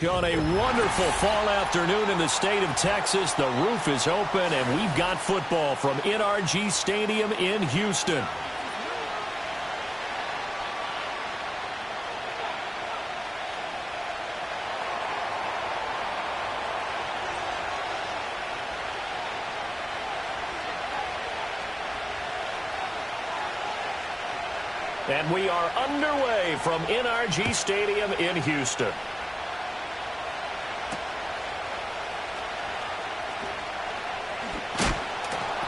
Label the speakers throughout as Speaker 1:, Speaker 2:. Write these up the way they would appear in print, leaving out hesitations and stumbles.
Speaker 1: On a wonderful fall afternoon in the state of Texas, the roof is open, and we've got football from NRG Stadium in Houston. And we are underway from NRG Stadium in Houston.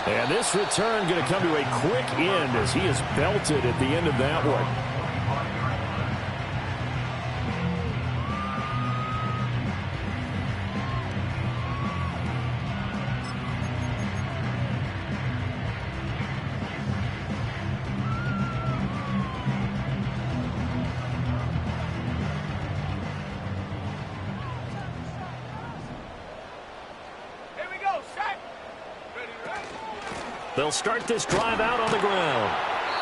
Speaker 1: And this return going to come to a quick end as he is belted at the end of that one. They'll start this drive out on the ground.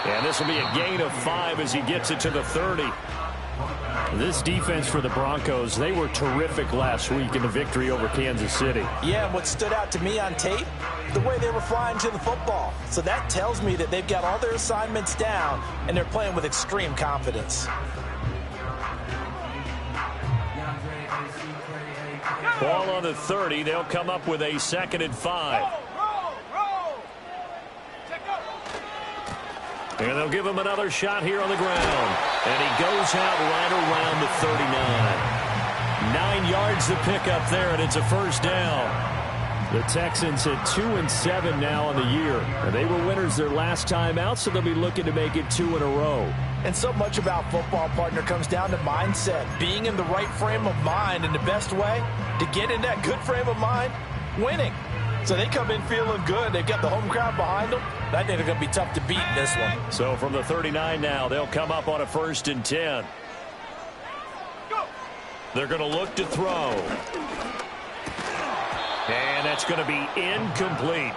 Speaker 1: And this will be a gain of 5 as he gets it to the 30. This defense for the Broncos, they were terrific last week in the victory over Kansas City.
Speaker 2: Yeah, and what stood out to me on tape, the way they were flying to the football. So that tells me that they've got all their assignments down, and they're playing with extreme confidence.
Speaker 1: Ball on the 30. They'll come up with a 2nd and 5. And they'll give him another shot here on the ground. And he goes out right around the 39. 9 yards to pick up there, and it's a first down. The Texans at 2-7 now on the year. And they were winners their last time out, so they'll be looking to make it 2 in a row.
Speaker 2: And so much about football, partner, comes down to mindset. Being in the right frame of mind, and the best way to get in that good frame of mind, winning. So they come in feeling good. They've got the home crowd behind them. I think they're going to be tough to beat in this one.
Speaker 1: So from the 39 now, they'll come up on a 1st and 10. They're going to look to throw. And that's going to be incomplete.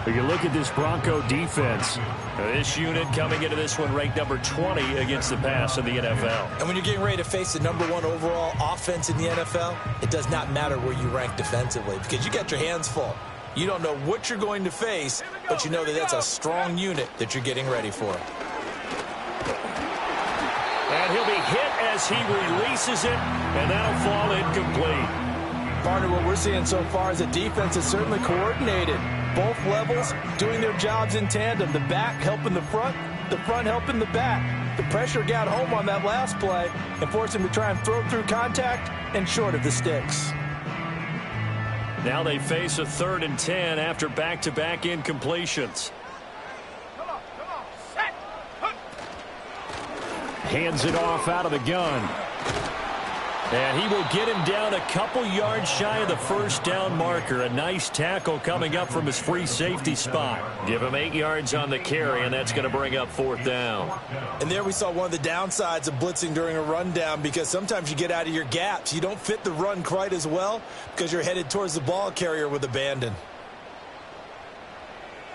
Speaker 1: If you look at this Bronco defense, this unit coming into this one ranked number 20 against the pass in the NFL.
Speaker 2: And when you're getting ready to face the number 1 overall offense in the NFL, it does not matter where you rank defensively because you got your hands full. You don't know what you're going to face, but you know that that's a strong unit that you're getting ready for.
Speaker 1: And he'll be hit as he releases it, and that'll fall incomplete.
Speaker 2: Partner, what we're seeing so far is the defense is certainly coordinated. Both levels doing their jobs in tandem. The back helping the front helping the back. The pressure got home on that last play and forced him to try and throw through contact and short of the sticks.
Speaker 1: Now they face a 3rd and 10 after back-to-back incompletions. Hands it off out of the gun. And he will get him down a couple yards shy of the first down marker. A nice tackle coming up from his free safety spot. Give him 8 yards on the carry, and that's going to bring up 4th down.
Speaker 2: And there we saw one of the downsides of blitzing during a rundown because sometimes you get out of your gaps. You don't fit the run quite as well because you're headed towards the ball carrier with abandon.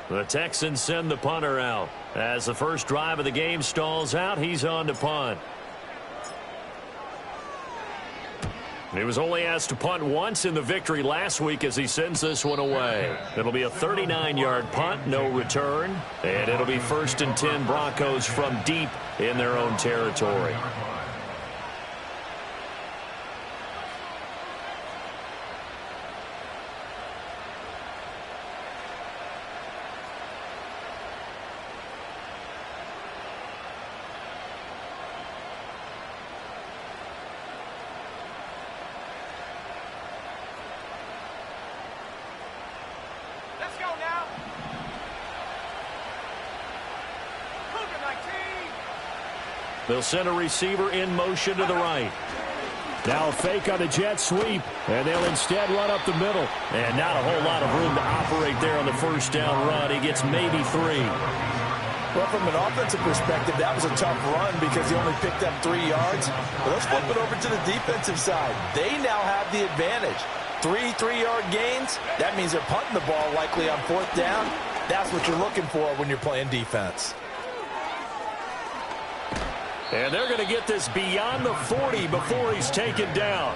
Speaker 1: The Texans send the punter out. As the first drive of the game stalls out, he's on to punt. He was only asked to punt once in the victory last week as he sends this one away. It'll be a 39-yard punt, no return. And it'll be 1st and 10 Broncos from deep in their own territory. They'll send a receiver in motion to the right. Now a fake on the jet sweep, and they'll instead run up the middle. And not a whole lot of room to operate there on the first down run. He gets maybe 3.
Speaker 2: Well, from an offensive perspective, that was a tough run because he only picked up 3 yards. But let's flip it over to the defensive side. They now have the advantage. 3 3-yard gains. That means they're punting the ball likely on 4th down. That's what you're looking for when you're playing defense.
Speaker 1: And they're going to get this beyond the 40 before he's taken down.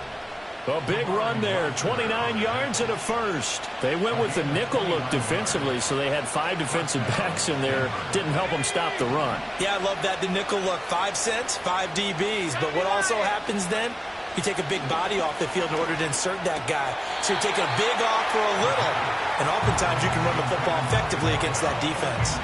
Speaker 1: A big run there, 29 yards and a first. They went with the nickel look defensively, so they had 5 defensive backs in there. Didn't help them stop the run.
Speaker 2: Yeah, I love that, the nickel look. 5 cents, 5 DBs. But what also happens then? You take a big body off the field in order to insert that guy. So you're taking a big off for a little. And oftentimes you can run the football effectively against that defense.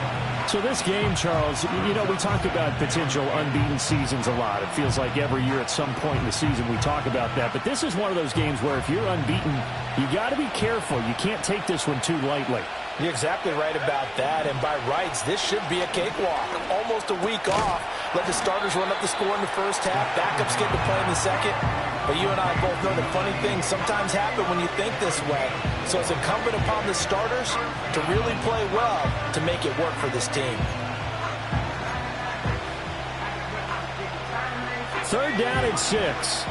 Speaker 1: So this game, Charles, you know, we talk about potential unbeaten seasons a lot. It feels like every year at some point in the season we talk about that. But this is one of those games where if you're unbeaten, you got to be careful. You can't take this one too lightly.
Speaker 2: You're exactly right about that. And by rights, this should be a cakewalk. Almost a week off. Let the starters run up the score in the first half. Backups get to play in the second. But you and I both know the funny things sometimes happen when you think this way. So it's incumbent upon the starters to really play well to make it work for this team.
Speaker 1: 3rd down and 6.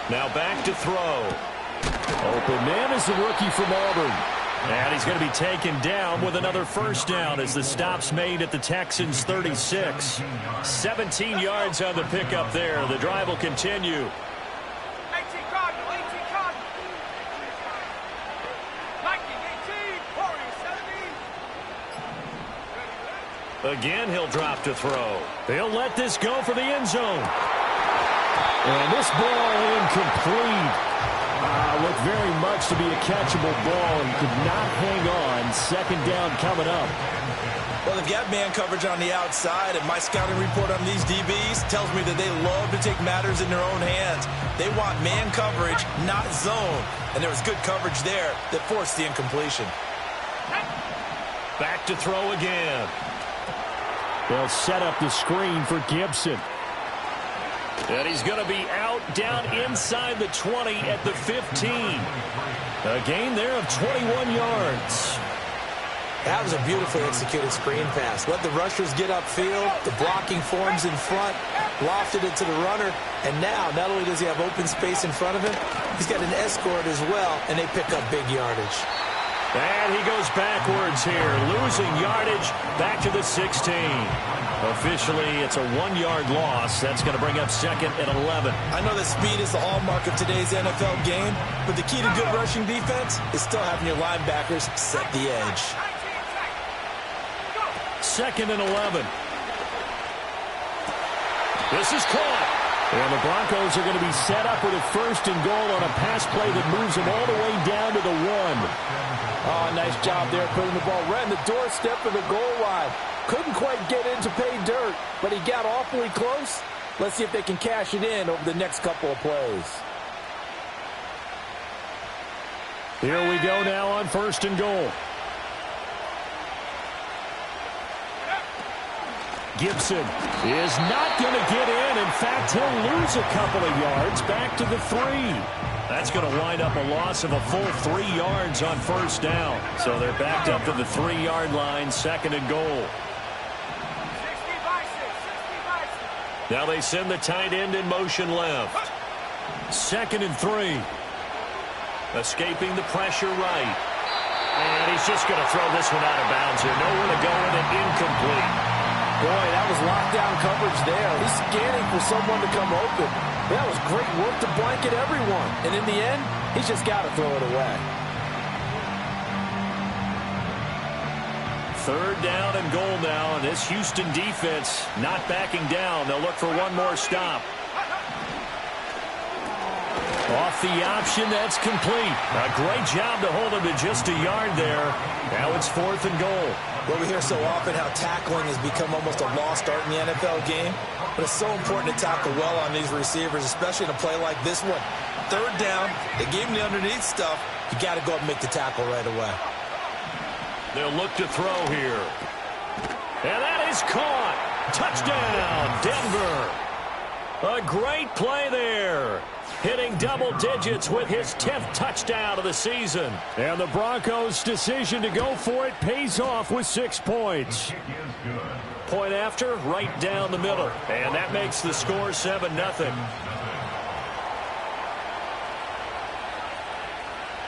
Speaker 1: Now back to throw. Open man is the rookie from Auburn. And he's going to be taken down with another first down as the stop's made at the Texans' 36. 17 yards on the pickup there. The drive will continue.
Speaker 3: 18 Cardinal, 18 Cardinal. 19, 18, Warriors, 17.
Speaker 1: Again, he'll drop to throw. He'll let this go for the end zone. And this ball incomplete. Looked very much to be a catchable ball and could not hang on. 2nd down coming up.
Speaker 2: Well, they've got man coverage on the outside, and my scouting report on these DBs tells me that they love to take matters in their own hands. They want man coverage, not zone. And there was good coverage there that forced the incompletion.
Speaker 1: Back to throw again. They'll set up the screen for Gibson. And he's going to be out down inside the 20 at the 15. A gain there of 21 yards.
Speaker 2: That was a beautifully executed screen pass. Let the rushers get upfield. The blocking forms in front. Lofted it to the runner. And now, not only does he have open space in front of him, he's got an escort as well, and they pick up big yardage.
Speaker 1: And he goes backwards here, losing yardage back to the 16. Officially, it's a 1-yard loss. That's going to bring up 2nd and 11.
Speaker 2: I know that speed is the hallmark of today's NFL game, but the key to good rushing defense is still having your linebackers set the edge.
Speaker 1: 2nd and 11. This is caught. And the Broncos are going to be set up with a 1st and goal on a pass play that moves them all the way down to the 1.
Speaker 2: Oh, nice job there putting the ball right in the doorstep of the goal line. Couldn't quite get in to pay dirt, but he got awfully close. Let's see if they can cash it in over the next couple of plays.
Speaker 1: Here we go now on 1st and goal. Gibson is not going to get in. In fact, he'll lose a couple of yards back to the 3. That's going to wind up a loss of a full 3 yards on 1st down. So they're backed up to the 3-yard line, 2nd and goal. Now they send the tight end in motion left. 2nd and 3. Escaping the pressure right. And he's just going to throw this one out of bounds here. Nowhere to go with it, incomplete.
Speaker 2: Boy, that was lockdown coverage there. He's scanning for someone to come open. That was great work to blanket everyone. And in the end, he's just got to throw it away.
Speaker 1: 3rd down and goal now, and this Houston defense not backing down. They'll look for one more stop. Off the option, that's complete. A great job to hold him to just a yard there. Now it's 4th and goal.
Speaker 2: Well, we hear so often how tackling has become almost a lost art in the NFL game. But it's so important to tackle well on these receivers, especially in a play like this one. 3rd down, they gave him the underneath stuff. You got to go up and make the tackle right away.
Speaker 1: They'll look to throw here. And that is caught. Touchdown, Denver. A great play there. Hitting double digits with his 10th touchdown of the season. And the Broncos' decision to go for it pays off with 6 points. Point after, right down the middle. And that makes the score 7-0.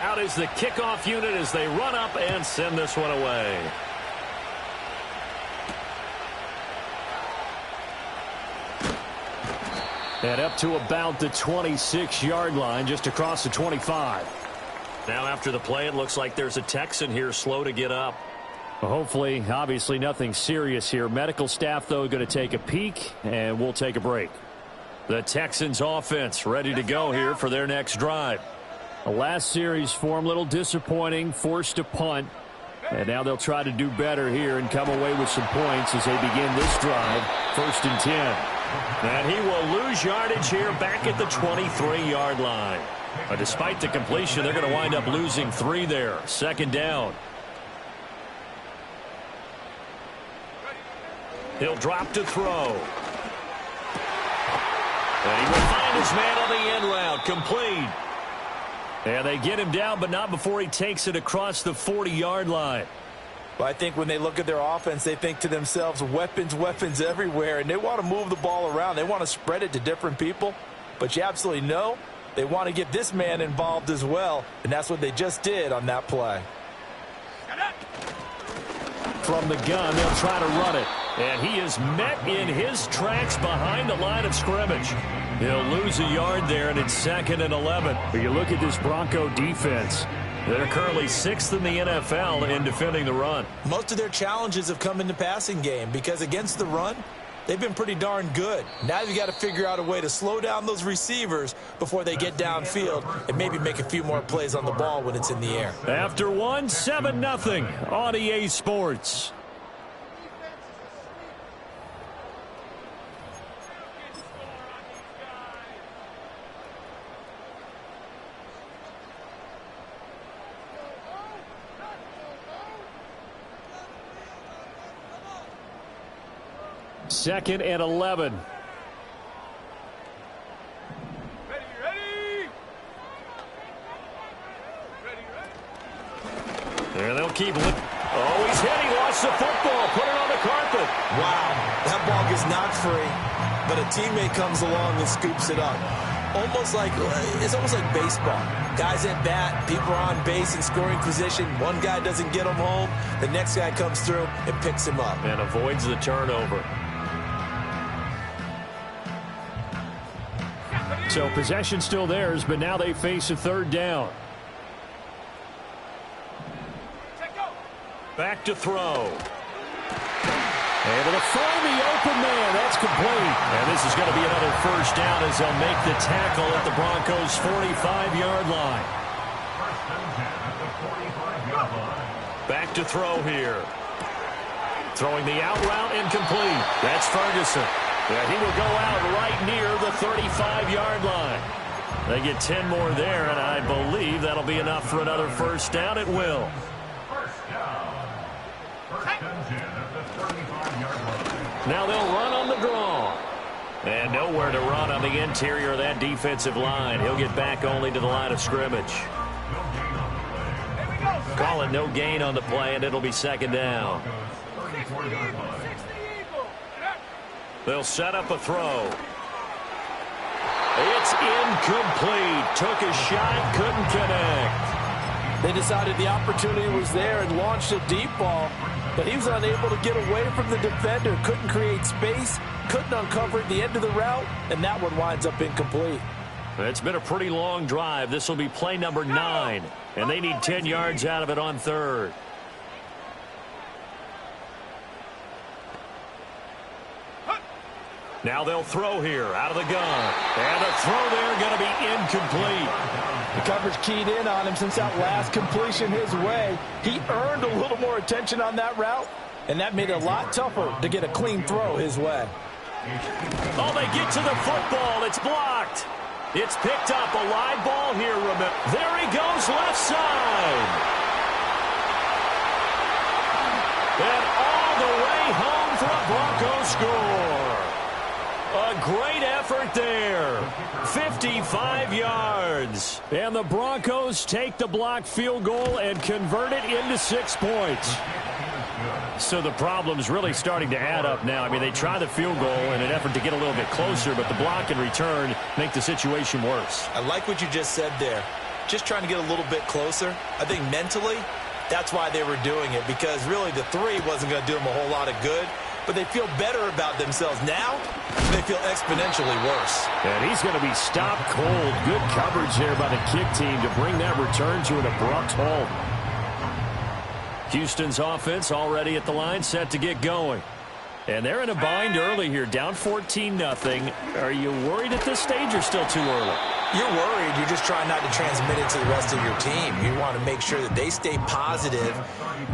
Speaker 1: Out is the kickoff unit as they run up and send this one away. And up to about the 26-yard line, just across the 25. Now after the play, it looks like there's a Texan here slow to get up. Well, hopefully, obviously nothing serious here. Medical staff, though, going to take a peek, and we'll take a break. The Texans offense ready to go here for their next drive. The last series for them, a little disappointing, forced a punt. And now they'll try to do better here and come away with some points as they begin this drive, 1st and 10. And he will lose yardage here back at the 23-yard line. But despite the completion, they're going to wind up losing 3 there. 2nd down. He'll drop to throw. And he will find his man on the end route. Complete. And they get him down, but not before he takes it across the 40-yard line.
Speaker 2: Well, I think when they look at their offense, they think to themselves, weapons, weapons everywhere, and they want to move the ball around. They want to spread it to different people. But you absolutely know they want to get this man involved as well, and that's what they just did on that play.
Speaker 1: From the gun, they'll try to run it. And he is met in his tracks behind the line of scrimmage. He'll lose a yard there, and it's 2nd and 11. But you look at this Bronco defense. They're currently 6th in the NFL in defending the run.
Speaker 2: Most of their challenges have come in the passing game because against the run, they've been pretty darn good. Now you've got to figure out a way to slow down those receivers before they get downfield and maybe make a few more plays on the ball when it's in the air.
Speaker 1: After 7-0 on EA Sports. Second and 11. And they'll keep it. Oh, he's hit. He lost the football. Put it on the carpet.
Speaker 2: Wow, that ball is not free, but a teammate comes along and scoops it up. It's almost like baseball. Guys at bat, people are on base in scoring position. One guy doesn't get him home. The next guy comes through and picks him up.
Speaker 1: And avoids the turnover. So possession still theirs, but now they face a 3rd down. Back to throw. Able to find the open man. That's complete. And this is going to be another 1st down as they'll make the tackle at the Broncos' 45-yard line. Back to throw here. Throwing the out route, incomplete. That's Ferguson. Yeah, he will go out right near the 35-yard line. They get 10 more there, and I believe that'll be enough for another 1st down. It will. Now they'll run on the draw. And nowhere to run on the interior of that defensive line. He'll get back only to the line of scrimmage. Call it no gain on the play, and it'll be 2nd down. They'll set up a throw. It's incomplete. Took a shot, couldn't connect.
Speaker 2: They decided the opportunity was there and launched a deep ball, but he was unable to get away from the defender. Couldn't create space, couldn't uncover the end of the route, and that one winds up incomplete.
Speaker 1: It's been a pretty long drive. This will be play number 9, and they need 10 yards out of it on 3rd. Now they'll throw here out of the gun. And the throw there going to be incomplete.
Speaker 2: The coverage keyed in on him since that last completion his way. He earned a little more attention on that route, and that made it a lot tougher to get a clean throw his way.
Speaker 1: Oh, they get to the football. It's blocked. It's picked up. A live ball here. There he goes, left side. And all the way home for a Broncos score. A great effort there. 55 yards. And the Broncos take the blocked field goal and convert it into 6 points. So the problem's really starting to add up now. I mean, they try the field goal in an effort to get a little bit closer, but the block and return make the situation worse.
Speaker 2: I like what you just said there. Just trying to get a little bit closer. I think mentally, that's why they were doing it, because really the 3 wasn't going to do them a whole lot of good. But they feel better about themselves now. They feel exponentially worse.
Speaker 1: And he's going to be stopped cold. Good coverage there by the kick team to bring that return to an abrupt halt. Houston's offense already at the line, set to get going. And they're in a bind early here, down 14-0. Are you worried at this stage or still too early?
Speaker 2: You're worried. You're just trying not to transmit it to the rest of your team. You want to make sure that they stay positive.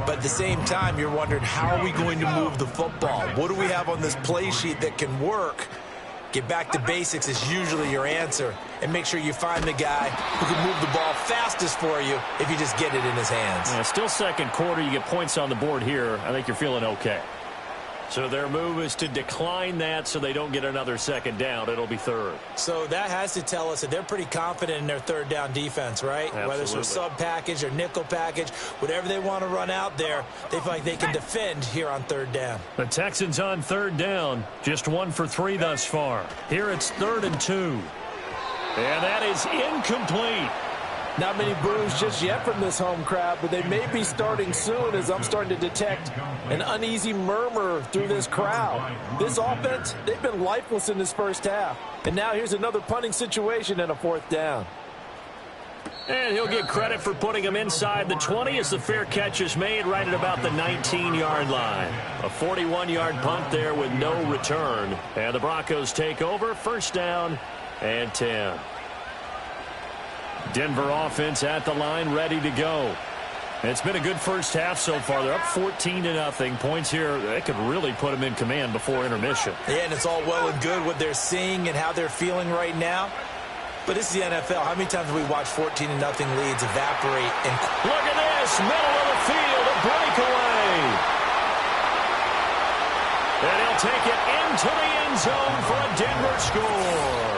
Speaker 2: But at the same time, you're wondering, how are we going to move the football? What do we have on this play sheet that can work? Get back to basics is usually your answer. And make sure you find the guy who can move the ball fastest for you if you just get it in his hands.
Speaker 1: Yeah, still second quarter. You get points on the board here. I think you're feeling okay. So their move is to decline that so they don't get another second down. It'll be third.
Speaker 2: So that has to tell us that they're pretty confident in their third down defense, right?
Speaker 1: Absolutely.
Speaker 2: Whether it's a sub package or nickel package, whatever they want to run out there, they feel like they can defend here on third down.
Speaker 1: The Texans on third down, just 1 for 3 thus far. Here it's 3rd and 2. And that is incomplete.
Speaker 2: Not many boos just yet from this home crowd, but they may be starting soon, as I'm starting to detect an uneasy murmur through this crowd. This offense, they've been lifeless in this first half. And now here's another punting situation and a 4th down.
Speaker 1: And he'll get credit for putting him inside the 20 as the fair catch is made right at about the 19-yard line. A 41-yard punt there with no return. And the Broncos take over, 1st down and 10. Denver offense at the line, ready to go. It's been a good first half so far. They're up 14-0. Points here, they could really put them in command before intermission.
Speaker 2: Yeah, and it's all well and good what they're seeing and how they're feeling right now. But this is the NFL. How many times have we watched 14-0 leads evaporate? And
Speaker 1: look at this, middle of the field, a breakaway. And he'll take it into the end zone for a Denver score.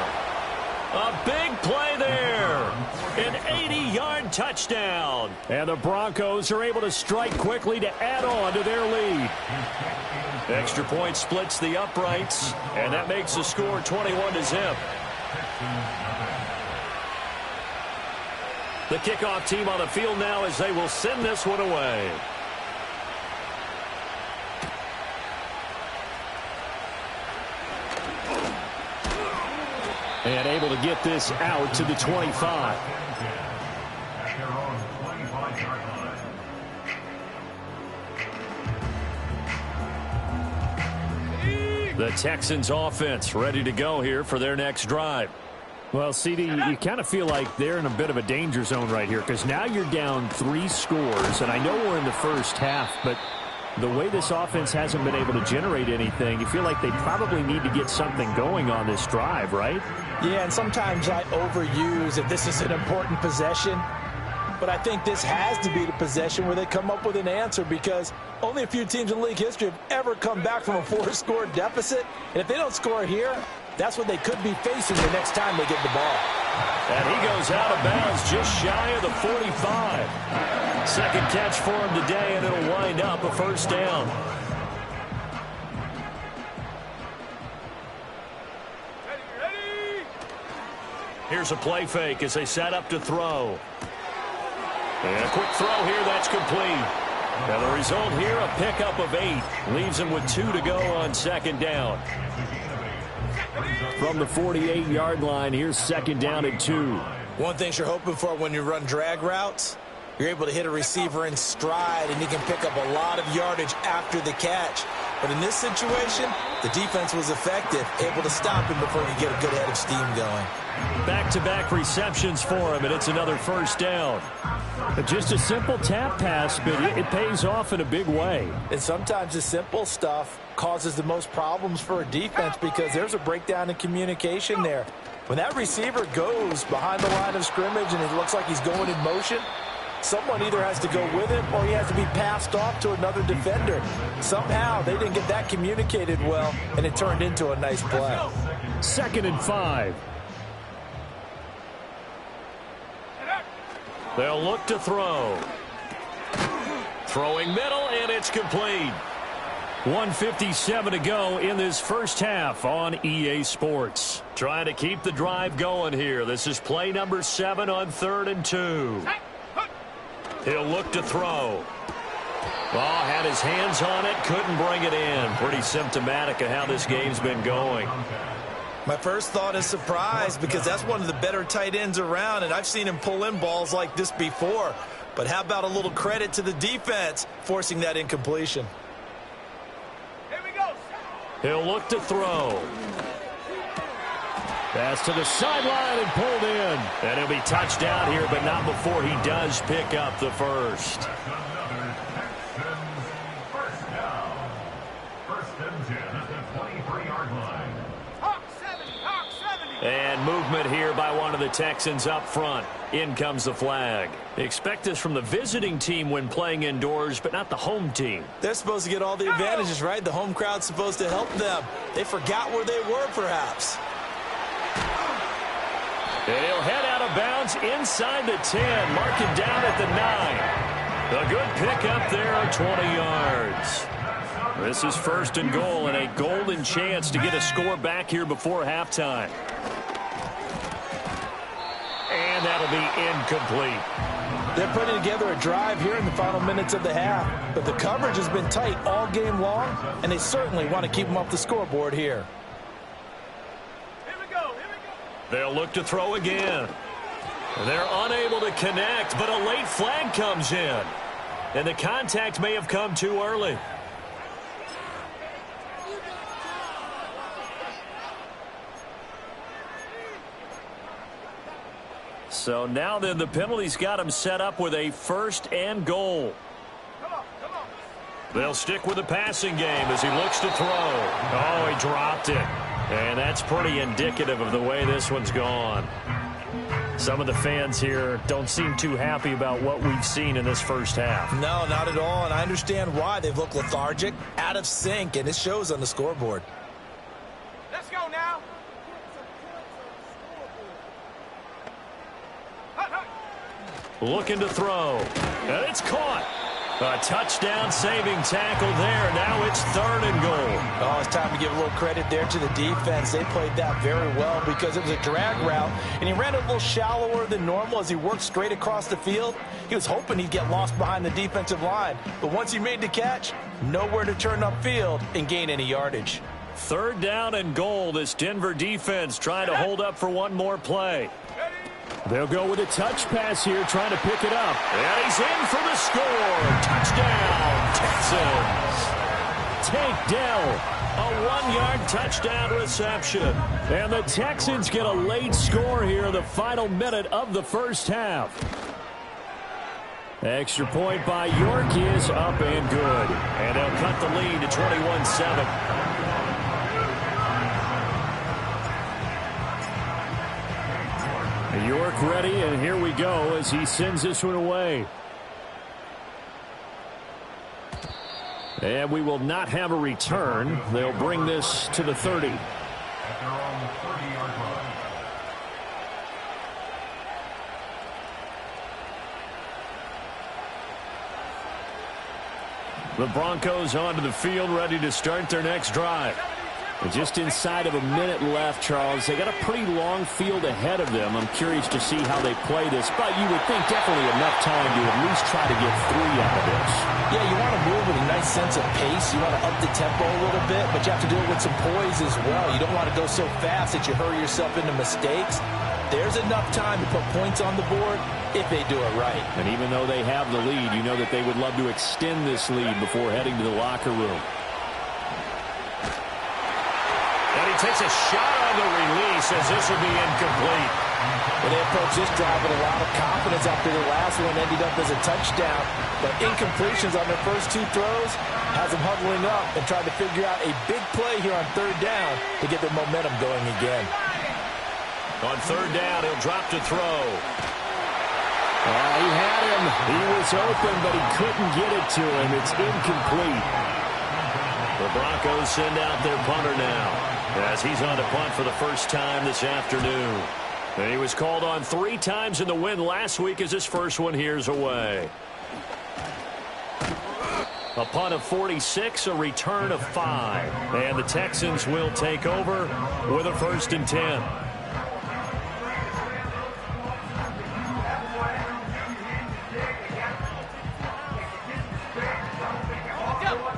Speaker 1: A big play there. An 80-yard touchdown. And the Broncos are able to strike quickly to add on to their lead. Extra point splits the uprights, and that makes the score 21-0. The kickoff team on the field now as they will send this one away. And able to get this out to the 25. The Texans offense ready to go here for their next drive. Well, CD, you kind of feel like they're in a bit of a danger zone right here because now you're down 3 scores, and I know we're in the first half, but the way this offense hasn't been able to generate anything, you feel like they probably need to get something going on this drive, right?
Speaker 2: yeah, and sometimes I overuse if this is an important possession. But I think this has to be the possession where they come up with an answer, because only a few teams in league history have ever come back from a 4-score deficit. And if they don't score here, that's what they could be facing the next time they get the ball.
Speaker 1: And he goes out of bounds just shy of the 45. Second catch for him today, and it'll wind up a 1st down. Here's a play fake as they set up to throw. And a quick throw here, that's complete. And the result here, a pickup of 8. Leaves him with 2 to go on 2nd down. From the 48-yard line, here's 2nd down and 2.
Speaker 2: One thing you're hoping for when you run drag routes, you're able to hit a receiver in stride, and he can pick up a lot of yardage after the catch. But in this situation, the defense was effective, able to stop him before he get a good head of steam going.
Speaker 1: Back-to-back receptions for him, and it's another 1st down. Just a simple tap pass, but it pays off in a big way.
Speaker 2: And sometimes the simple stuff causes the most problems for a defense because there's a breakdown in communication there. When that receiver goes behind the line of scrimmage and it looks like he's going in motion, Someone either has to go with him or he has to be passed off to another defender. Somehow they didn't get that communicated well, and it turned into a nice play.
Speaker 1: 2nd and 5. They'll look to throw. Throwing middle, and it's complete. 1:57 to go in this first half on EA Sports. Trying to keep the drive going here. This is play number 7 on 3rd and 2. He'll look to throw. Oh, had his hands on it, couldn't bring it in. Pretty symptomatic of how this game's been going.
Speaker 2: My first thought is surprise, because that's one of the better tight ends around, and I've seen him pull in balls like this before. But how about a little credit to the defense forcing that incompletion?
Speaker 1: He'll look to throw. Pass to the sideline and pulled in. And he'll be touched down here, but not before he does pick up the first.
Speaker 4: First down. 1st and 10 at the 23-yard line.
Speaker 3: Hawk 70.
Speaker 1: And movement here by one of the Texans up front. In comes the flag. Expect this from the visiting team when playing indoors, but not the home team.
Speaker 2: They're supposed to get all the advantages, right? The home crowd's supposed to help them. They forgot where they were, perhaps.
Speaker 1: And he'll head out of bounds inside the 10. Mark it down at the 9. A good pickup there, 20 yards. This is 1st and goal, and a golden chance to get a score back here before halftime. And that'll be incomplete.
Speaker 2: They're putting together a drive here in the final minutes of the half, but the coverage has been tight all game long, and they certainly want to keep them off the scoreboard here.
Speaker 3: Here we go.
Speaker 1: They'll look to throw again. They're unable to connect, but a late flag comes in. And the contact may have come too early. So now then the penalty's got him set up with a 1st and goal.
Speaker 3: Come on.
Speaker 1: They'll stick with the passing game as he looks to throw. Oh, he dropped it. And that's pretty indicative of the way this one's gone. Some of the fans here don't seem too happy about what we've seen in this first half.
Speaker 2: No, not at all, and I understand why. They've looked lethargic, out of sync, and it shows on the scoreboard.
Speaker 3: Let's go now.
Speaker 1: Looking to throw. And it's caught. A touchdown-saving tackle there. Now it's 3rd and goal.
Speaker 2: Oh, it's time to give a little credit there to the defense. They played that very well because it was a drag route, and he ran a little shallower than normal as he worked straight across the field. He was hoping he'd get lost behind the defensive line, but once he made the catch, nowhere to turn upfield and gain any yardage.
Speaker 1: 3rd down and goal. This Denver defense trying to hold up for one more play. They'll go with a touch pass here, trying to pick it up. And he's in for the score. Touchdown, Texans. Tank Dell, a 1-yard touchdown reception. And the Texans get a late score here in the final minute of the first half. Extra point by York is up and good. And they'll cut the lead to 21-7. York ready, and here we go as he sends this one away. And we will not have a return. They'll bring this to the 30.
Speaker 4: At their own 30-yard line.
Speaker 1: The Broncos onto the field, ready to start their next drive. Just inside of a minute left, Charles. They got a pretty long field ahead of them. I'm curious to see how they play this, but you would think definitely enough time to at least try to get 3 out of this.
Speaker 2: Yeah, you want to move with a nice sense of pace. You want to up the tempo a little bit, but you have to do it with some poise as well. You don't want to go so fast that you hurry yourself into mistakes. There's enough time to put points on the board if they do it right.
Speaker 1: And even though they have the lead, you know that they would love to extend this lead before heading to the locker room. And he takes a shot on the release as this will be incomplete.
Speaker 2: Well, they approach this drive with a lot of confidence after the last one ended up as a touchdown. But incompletions on their first 2 throws has them huddling up and trying to figure out a big play here on 3rd down to get their momentum going again.
Speaker 1: On 3rd down, he'll drop to throw. He had him. He was open, but he couldn't get it to him. It's incomplete. The Broncos send out their punter now, as he's on to punt for the first time this afternoon. And he was called on 3 times in the win last week as his first one here's away. A punt of 46, a return of 5. And the Texans will take over with a 1st and 10.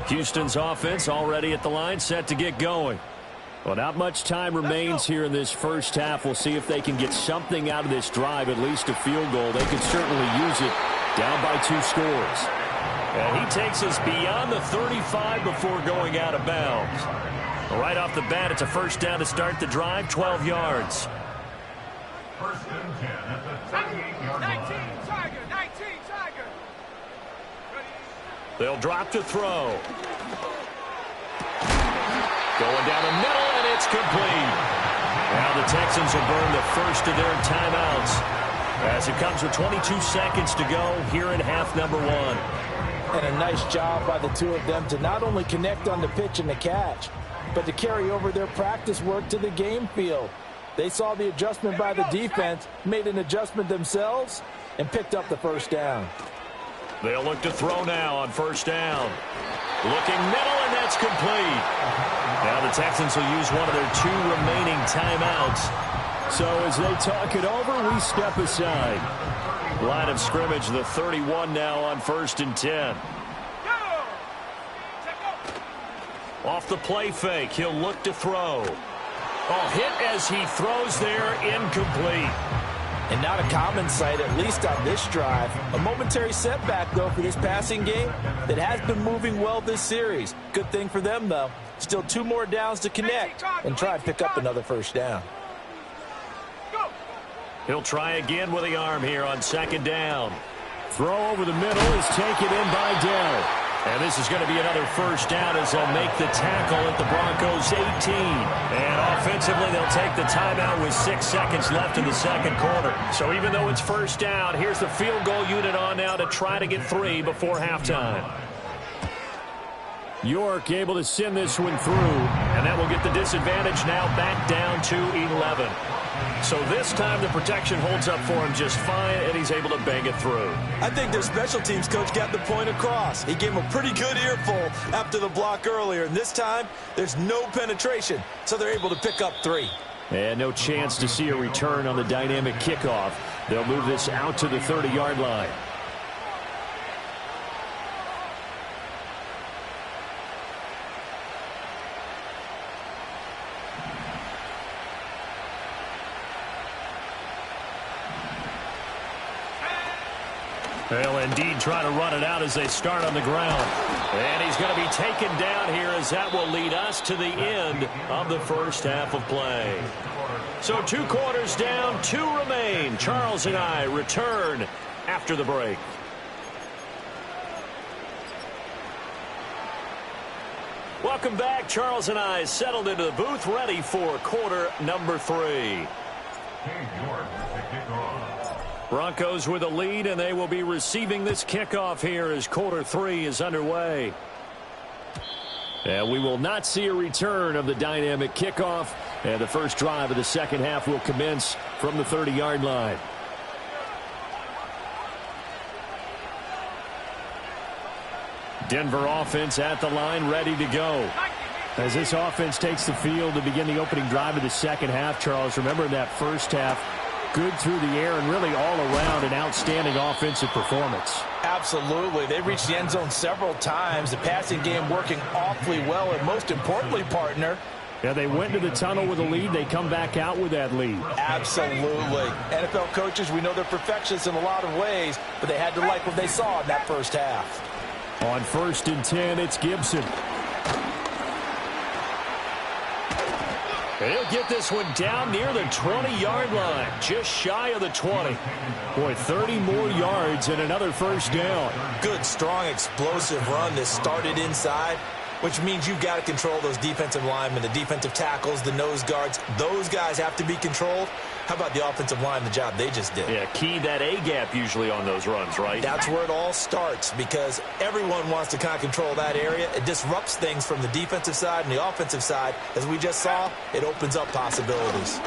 Speaker 1: Houston's offense already at the line, set to get going. Well, not much time remains here in this first half. We'll see if they can get something out of this drive, at least a field goal. They could certainly use it down by 2 scores. And he takes us beyond the 35 before going out of bounds. Right off the bat, it's a 1st down to start the drive, 12 yards.
Speaker 4: 1st and 10 at the 38-yard line.
Speaker 3: 19 Tiger, 19 Tiger.
Speaker 1: They'll drop to throw. Going down the middle, and it's complete. Now the Texans will burn the first of their timeouts as it comes with 22 seconds to go here in half number 1.
Speaker 2: And a nice job by the 2 of them to not only connect on the pitch and the catch, but to carry over their practice work to the game field. They saw the adjustment by the defense, made an adjustment themselves, and picked up the 1st down.
Speaker 1: They'll look to throw now on 1st down. Looking middle, and that's complete. Now the Texans will use one of their 2 remaining timeouts. So as they talk it over, we step aside. Line of scrimmage, the 31 now on 1st and 10. Off the play fake, he'll look to throw. Hit as he throws there, incomplete.
Speaker 2: And not a common sight, at least on this drive. A momentary setback, though, for this passing game that has been moving well this series. Good thing for them, though. Still 2 more downs to connect and try and pick up another 1st down.
Speaker 1: He'll try again with the arm here on 2nd down. Throw over the middle is taken in by Dell. And this is going to be another 1st down as they'll make the tackle at the Broncos 18. And offensively, they'll take the timeout with 6 seconds left in the 2nd quarter. So even though it's 1st down, here's the field goal unit on now to try to get 3 before halftime. York able to send this one through, and that will get the disadvantage now back down to 11. So this time the protection holds up for him just fine, and he's able to bang it through.
Speaker 2: I think their special teams coach got the point across. He gave him a pretty good earful after the block earlier, and this time there's no penetration, so they're able to pick up 3.
Speaker 1: And no chance to see a return on the dynamic kickoff. They'll move this out to the 30-yard line. They'll indeed try to run it out as they start on the ground. And he's going to be taken down here as that will lead us to the end of the 1st half of play. So 2 quarters down, 2 remain. Charles and I return after the break. Welcome back. Charles and I settled into the booth, ready for quarter number 3. Broncos with a lead, and they will be receiving this kickoff here as quarter 3 is underway. And we will not see a return of the dynamic kickoff, and the first drive of the 2nd half will commence from the 30-yard line. Denver offense at the line, ready to go. As this offense takes the field to begin the opening drive of the 2nd half, Charles, remember in that 1st half, good through the air and really all around an outstanding offensive performance.
Speaker 2: Absolutely. They reached the end zone several times. The passing game working awfully well, and most importantly, partner,
Speaker 1: yeah, they went to the tunnel with a lead. They come back out with that lead.
Speaker 2: Absolutely. NFL coaches, we know they're perfectionists in a lot of ways, but they had to like what they saw in that 1st half.
Speaker 1: On 1st and 10, it's Gibson. He'll get this one down near the 20-yard line, just shy of the 20. Boy, 30 more yards and another 1st down.
Speaker 2: Good, strong, explosive run that started inside which means you've got to control those defensive linemen, the defensive tackles, the nose guards. Those guys have to be controlled. How about the offensive line, the job they just did?
Speaker 1: Yeah, key that A-gap usually on those runs, right?
Speaker 2: That's where it all starts because everyone wants to kind of control that area. It disrupts things from the defensive side and the offensive side. As we just saw, it opens up possibilities.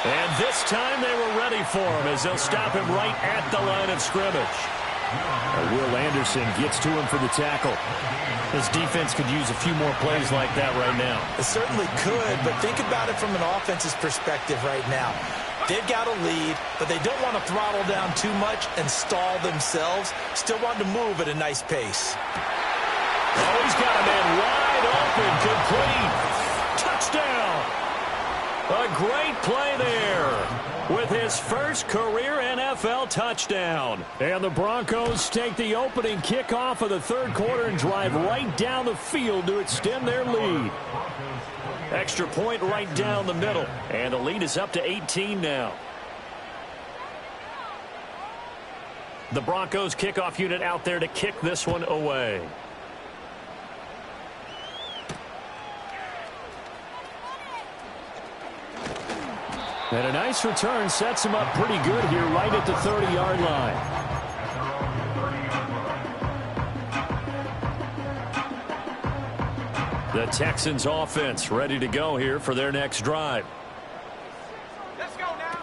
Speaker 1: And this time they were ready for him as they'll stop him right at the line of scrimmage. Will Anderson gets to him for the tackle. His defense could use a few more plays like that right now.
Speaker 2: It certainly could, but think about it from an offense's perspective right now. They've got a lead, but they don't want to throttle down too much and stall themselves. Still want to move at a nice pace.
Speaker 1: Oh, he's got a man wide open. Complete. Touchdown. A great play there with his first career NFL touchdown. And the Broncos take the opening kickoff of the third quarter and drive right down the field to extend their lead. Extra point right down the middle. And the lead is up to 18 now. The Broncos kickoff unit out there to kick this one away. And a nice return sets him up pretty good here right at the 30-yard line. The Texans offense ready to go here for their next drive.
Speaker 3: Let's go now.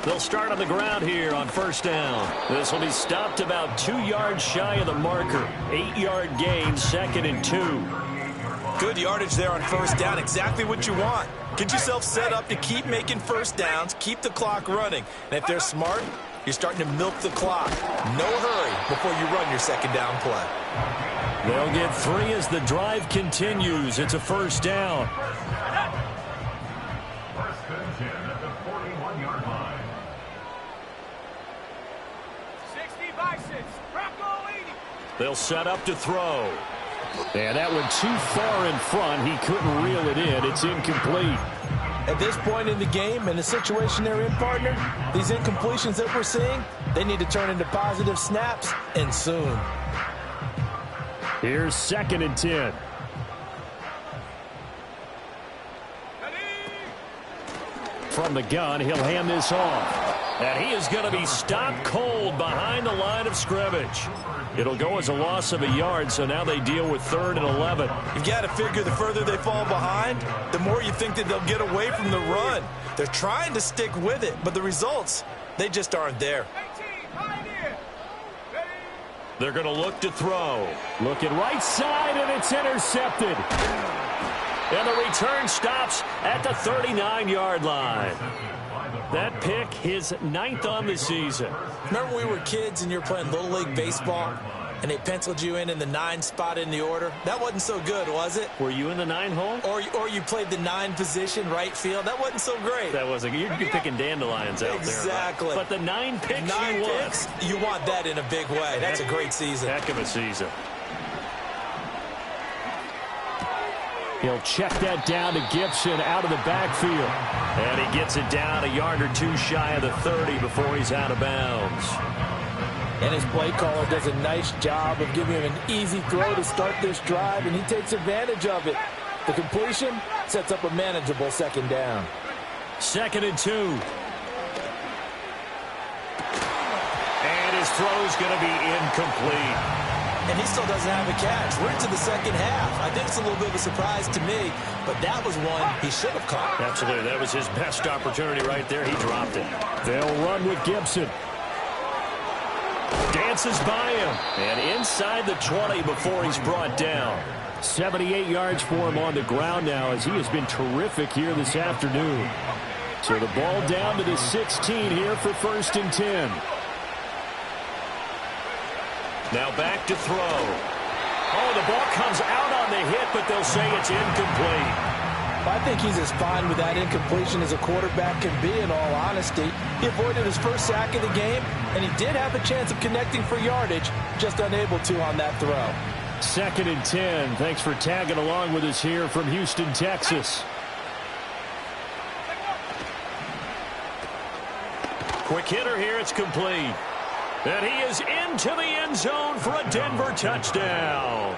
Speaker 1: They'll start on the ground here on first down. This will be stopped about 2 yards shy of the marker. 8-yard gain, 2nd and 2.
Speaker 2: Good yardage there on first down. Exactly what you want. Get yourself set up to keep making first downs, keep the clock running. And if they're smart, you're starting to milk the clock. No hurry before you run your second down play.
Speaker 1: They'll get 3 as the drive continues. It's a first down.
Speaker 4: First and 10 at the 41-yard line.
Speaker 3: 60 by 6. Bronco leading.
Speaker 1: They'll set up to throw. And that one too far in front. He couldn't reel it in. It's incomplete.
Speaker 2: At this point in the game and the situation they're in, partner, these incompletions that we're seeing, they need to turn into positive snaps, and soon.
Speaker 1: Here's 2nd and 10. From the gun, he'll hand this off. And he is going to be stopped cold behind the line of scrimmage. It'll go as a loss of a yard, so now they deal with 3rd and 11.
Speaker 2: You've got to figure the further they fall behind, the more you think that they'll get away from the run. They're trying to stick with it, but the results, they just aren't there.
Speaker 3: 18, pioneer. Ready.
Speaker 1: They're going to look to throw. Looking right side, and it's intercepted. And the return stops at the 39-yard line. That pick, his 9th on the season.
Speaker 2: Remember we were kids and you were playing Little League Baseball, and they penciled you in the 9 spot in the order? That wasn't so good, was it?
Speaker 1: Were you in the 9 hole?
Speaker 2: Or you played the 9 position, right field? That wasn't so great.
Speaker 1: That wasn't. You're picking dandelions out
Speaker 2: exactly.
Speaker 1: there. Right? But the 9 picks
Speaker 2: 9
Speaker 1: you
Speaker 2: picks, you want that in a big way. That's a great season.
Speaker 1: Heck of a season. He'll check that down to Gibson out of the backfield. And he gets it down a yard or 2 shy of the 30 before he's out of bounds.
Speaker 2: And his play caller does a nice job of giving him an easy throw to start this drive, and he takes advantage of it. The completion sets up a manageable 2nd down.
Speaker 1: 2nd and 2. And his throw's going to be incomplete.
Speaker 2: And he still doesn't have a catch. We're into the second half. I think it's a little bit of a surprise to me, but that was one he should have caught.
Speaker 1: Absolutely. That was his best opportunity right there. He dropped it. They'll run with Gibson. Dances by him. And inside the 20 before he's brought down. 78 yards for him on the ground now as he has been terrific here this afternoon. So the ball down to the 16 here for 1st and 10. Now back to throw. Oh, the ball comes out on the hit, but they'll say it's incomplete.
Speaker 2: I think he's as fine with that incompletion as a quarterback can be, in all honesty. He avoided his first sack of the game, and he did have a chance of connecting for yardage, just unable to on that throw.
Speaker 1: 2nd and 10. Thanks for tagging along with us here from Houston, Texas. Quick hitter here. It's complete. And he is into the end zone for a Denver touchdown.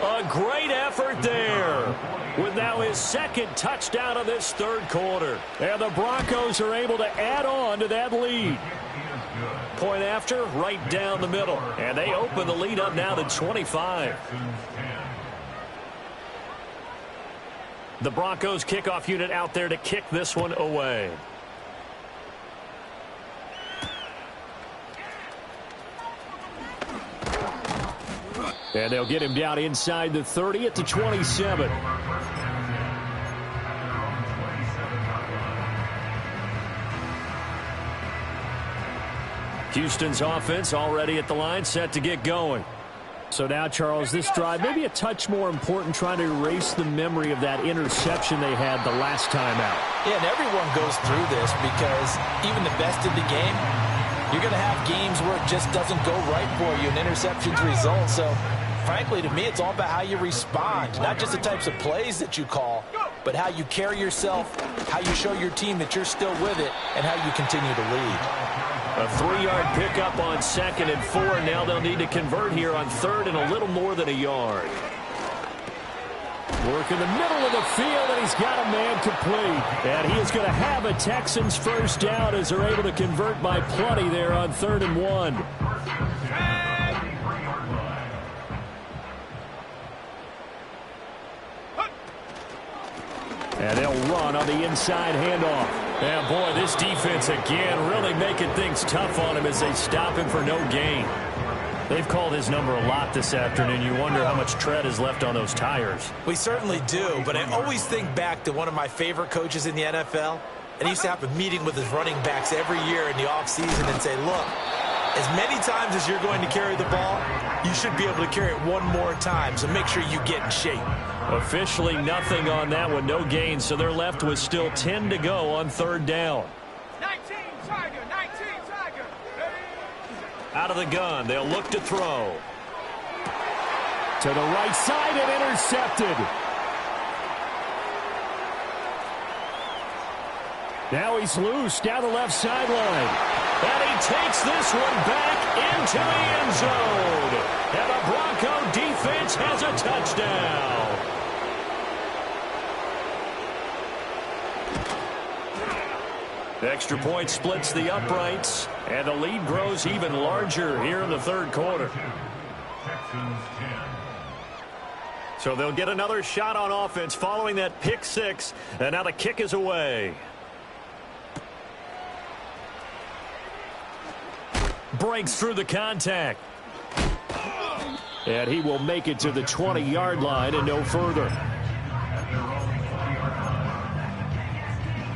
Speaker 1: A great effort there, with now his second touchdown of this third quarter. And the Broncos are able to add on to that lead. Point after, right down the middle. And they open the lead up now to 25. The Broncos kickoff unit out there to kick this one away. And they'll get him down inside the 30 at the 27. Houston's offense already at the line, set to get going. So now, Charles, this drive maybe a touch more important, trying to erase the memory of that interception they had the last time out.
Speaker 2: Yeah, and everyone goes through this because even the best in the game, you're going to have games where it just doesn't go right for you, and interceptions result. So, frankly, to me, it's all about how you respond, not just the types of plays that you call, but how you carry yourself, how you show your team that you're still with it, and how you continue to lead.
Speaker 1: A 3-yard pickup on 2nd and 4. Now they'll need to convert here on 3rd and a little more than a yard. Work in the middle of the field, and he's got a man complete. And he is going to have a Texans first down as they're able to convert by plenty there on 3rd and 1. And they'll run on the inside handoff. And, boy, this defense again really making things tough on him as they stop him for no gain. They've called his number a lot this afternoon. You wonder how much tread is left on those tires.
Speaker 2: We certainly do, but I always think back to one of my favorite coaches in the NFL. And he used to have a meeting with his running backs every year in the offseason and say, look, as many times as you're going to carry the ball, you should be able to carry it one more time, so make sure you get in shape.
Speaker 1: Officially nothing on that one, no gain, so they're left with still 10 to go on 3rd down.
Speaker 3: 19 Tiger, 19 Tiger.
Speaker 1: Out of the gun, they'll look to throw. To the right side and intercepted. Now he's loose down the left sideline. And he takes this one back into the end zone. And the Bronco defense has a touchdown. The extra point splits the uprights, and the lead grows even larger here in the 3rd quarter. So they'll get another shot on offense following that pick 6, and now the kick is away. Breaks through the contact. And he will make it to the 20-yard line and no further.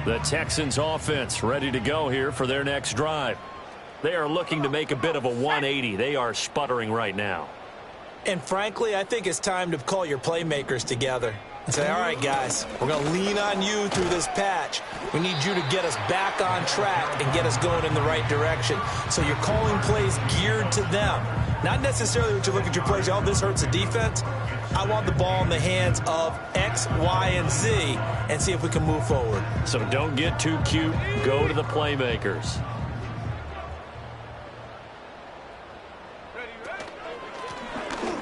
Speaker 1: The Texans offense ready to go here for their next drive. They are looking to make a bit of a 180. They are sputtering right now.
Speaker 2: And frankly, I think it's time to call your playmakers together and say, all right, guys, we're going to lean on you through this patch. We need you to get us back on track and get us going in the right direction. So you're calling plays geared to them. Not necessarily what you look at your plays, oh, this hurts the defense. I want the ball in the hands of X, Y, and Z and see if we can move forward.
Speaker 1: So don't get too cute. Go to the playmakers.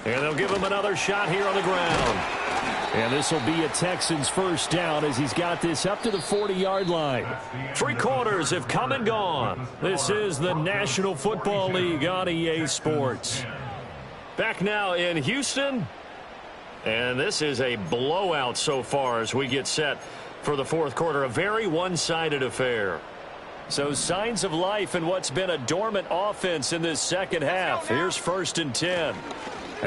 Speaker 1: And they'll give him another shot here on the ground. And this will be a Texans first down as he's got this up to the 40-yard line. 3 quarters have come and gone. This is the National Football League on EA Sports. Back now in Houston. And this is a blowout so far as we get set for the 4th quarter. A very one-sided affair. So signs of life in what's been a dormant offense in this second half. Here's 1st and 10.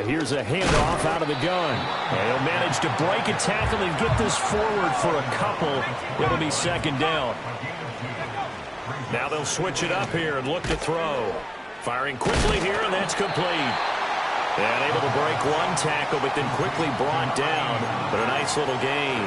Speaker 1: Here's a handoff out of the gun. And he'll manage to break a tackle and get this forward for a couple. It'll be 2nd down. Now they'll switch it up here and look to throw. Firing quickly here, and that's complete. And able to break one tackle, but then quickly brought down. But a nice little gain.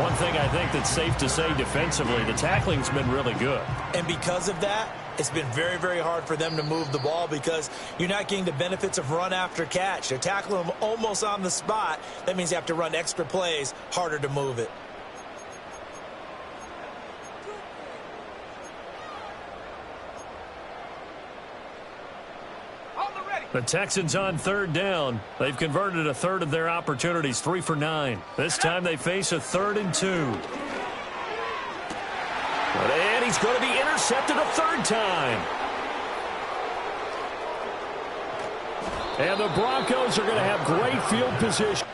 Speaker 1: One thing I think that's safe to say defensively, the tackling's been really good.
Speaker 2: And because of that, it's been very, very hard for them to move the ball because you're not getting the benefits of run after catch. They're tackling them almost on the spot. That means you have to run extra plays, harder to move it.
Speaker 1: The Texans on third down. They've converted a third of their opportunities, 3 for 9. This time they face a 3rd and 2. And he's going to be intercepted a 3rd time. And the Broncos are going to have great field position.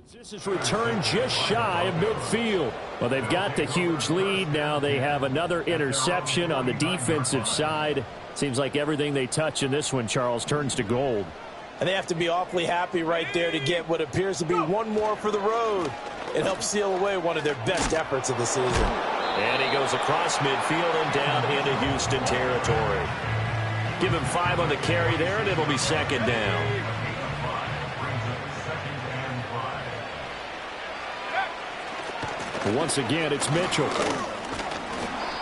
Speaker 1: This is returned just shy of midfield. Well, they've got the huge lead. Now they have another interception on the defensive side. Seems like everything they touch in this one, Charles, turns to gold.
Speaker 2: And they have to be awfully happy right there to get what appears to be one more for the road. It helps seal away one of their best efforts of the season.
Speaker 1: And he goes across midfield and down into Houston territory. Give him 5 on the carry there, and it'll be 2nd down. Once again, it's Mitchell.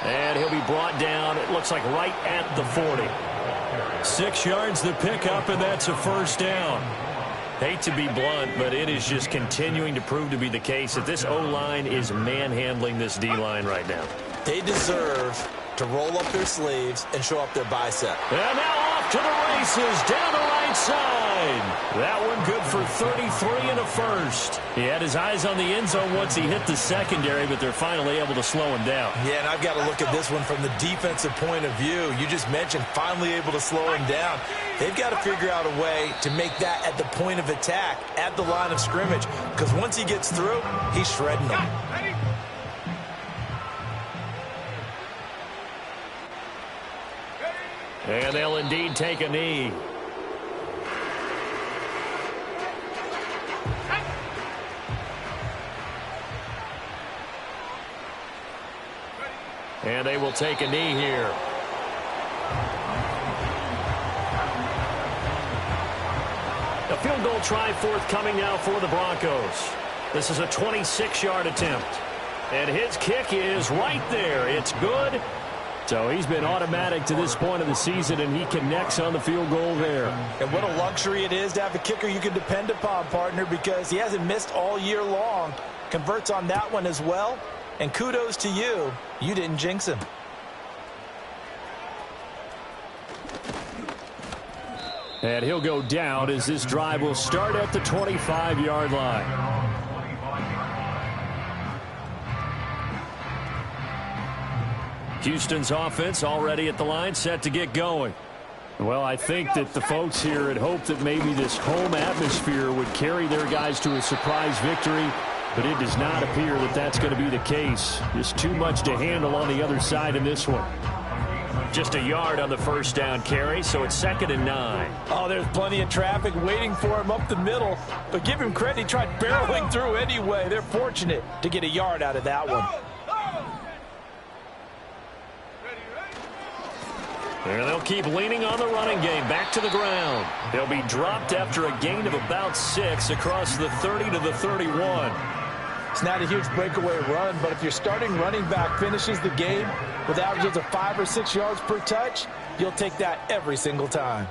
Speaker 1: And he'll be brought down, it looks like right at the 40. 6 yards the pickup, and that's a 1st down. Hate to be blunt, but it is just continuing to prove to be the case that this O-line is manhandling this D-line right now.
Speaker 2: They deserve to roll up their sleeves and show up their bicep.
Speaker 1: And now off to the races, down the right side. That one good for 33 and a 1st. He had his eyes on the end zone once he hit the secondary, but they're finally able to slow him down.
Speaker 2: Yeah, and I've got to look at this one from the defensive point of view. You just mentioned finally able to slow him down. They've got to figure out a way to make that at the point of attack, at the line of scrimmage, because once he gets through, he's shredding them.
Speaker 1: And they'll indeed take a knee. And they will take a knee here. A field goal try forthcoming now for the Broncos. This is a 26-yard attempt. And his kick is right there. It's good. So he's been automatic to this point of the season, and he connects on the field goal there.
Speaker 2: And what a luxury it is to have a kicker you can depend upon, partner, because he hasn't missed all year long. Converts on that one as well. And kudos to you. You didn't jinx him.
Speaker 1: And he'll go down as this drive will start at the 25-yard line. Houston's offense already at the line, set to get going. Well, I think that the folks here had hoped that maybe this home atmosphere would carry their guys to a surprise victory, but it does not appear that that's going to be the case. Just too much to handle on the other side in this one. Just a yard on the 1st down carry, so it's 2nd and 9.
Speaker 2: Oh, there's plenty of traffic waiting for him up the middle, but give him credit, he tried barreling through anyway. They're fortunate to get a yard out of that one.
Speaker 1: And they'll keep leaning on the running game. Back to the ground. They'll be dropped after a gain of about 6 across the 30 to the 31.
Speaker 2: It's not a huge breakaway run, but if your starting running back finishes the game with averages of 5 or 6 yards per touch, you'll take that every single time.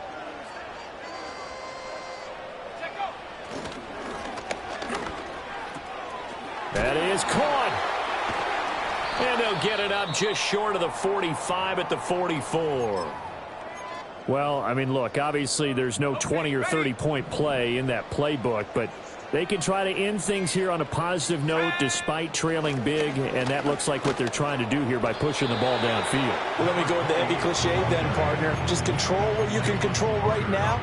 Speaker 1: That is caught. And they'll get it up just short of the 45 at the 44. Well, I mean, look, obviously there's no 20 or 30-point play in that playbook, but they can try to end things here on a positive note despite trailing big, and that looks like what they're trying to do here by pushing the ball downfield.
Speaker 2: Well, let me go with the heavy cliche then, partner. Just control what you can control right now,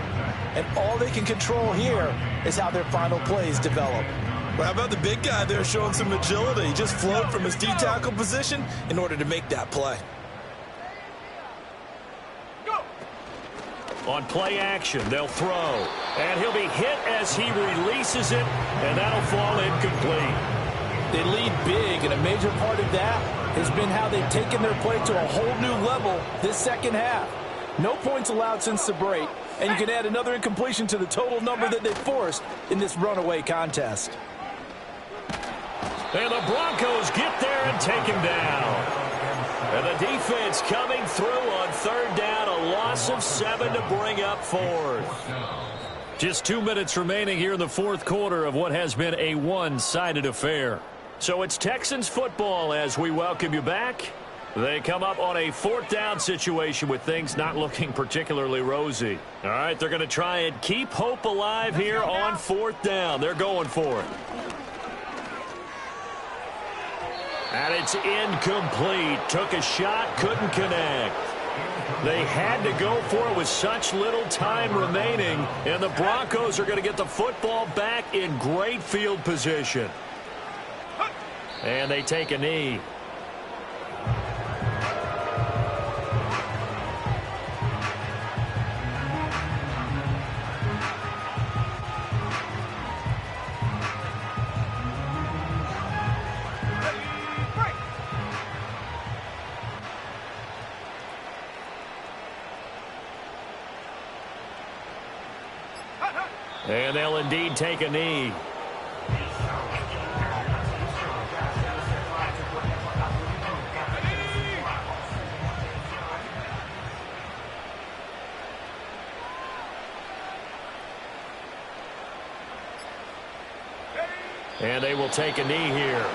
Speaker 2: and all they can control here is how their final plays develop. Well, how about the big guy there showing some agility? He just flowed from his D-tackle position in order to make that play.
Speaker 1: On play action, they'll throw. And he'll be hit as he releases it, and that'll fall incomplete.
Speaker 2: They lead big, and a major part of that has been how they've taken their play to a whole new level this second half. No points allowed since the break, and you can add another incompletion to the total number that they forced in this runaway contest.
Speaker 1: And the Broncos get there and take him down. And the defense coming through on third down, a loss of 7 to bring up fourth. Just 2 minutes remaining here in the fourth quarter of what has been a one-sided affair. So it's Texans football as we welcome you back. They come up on a fourth down situation with things not looking particularly rosy. All right, they're going to try and keep hope alive here on fourth down. They're going for it. And it's incomplete. Took a shot, couldn't connect. They had to go for it with such little time remaining, and the Broncos are going to get the football back in great field position. And they take a knee. And they'll indeed take a knee. And they will take a knee here.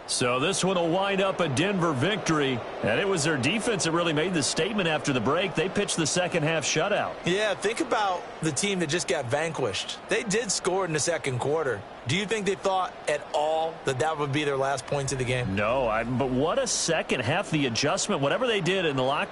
Speaker 1: So this one will wind up a Denver victory, and it was their defense that really made the statement after the break. They pitched the second half shutout.
Speaker 2: Yeah, think about the team that just got vanquished. They did score in the second quarter. Do you think they thought at all that that would be their last points of the game?
Speaker 1: No, but what a second half. The adjustment, whatever they did in the locker room.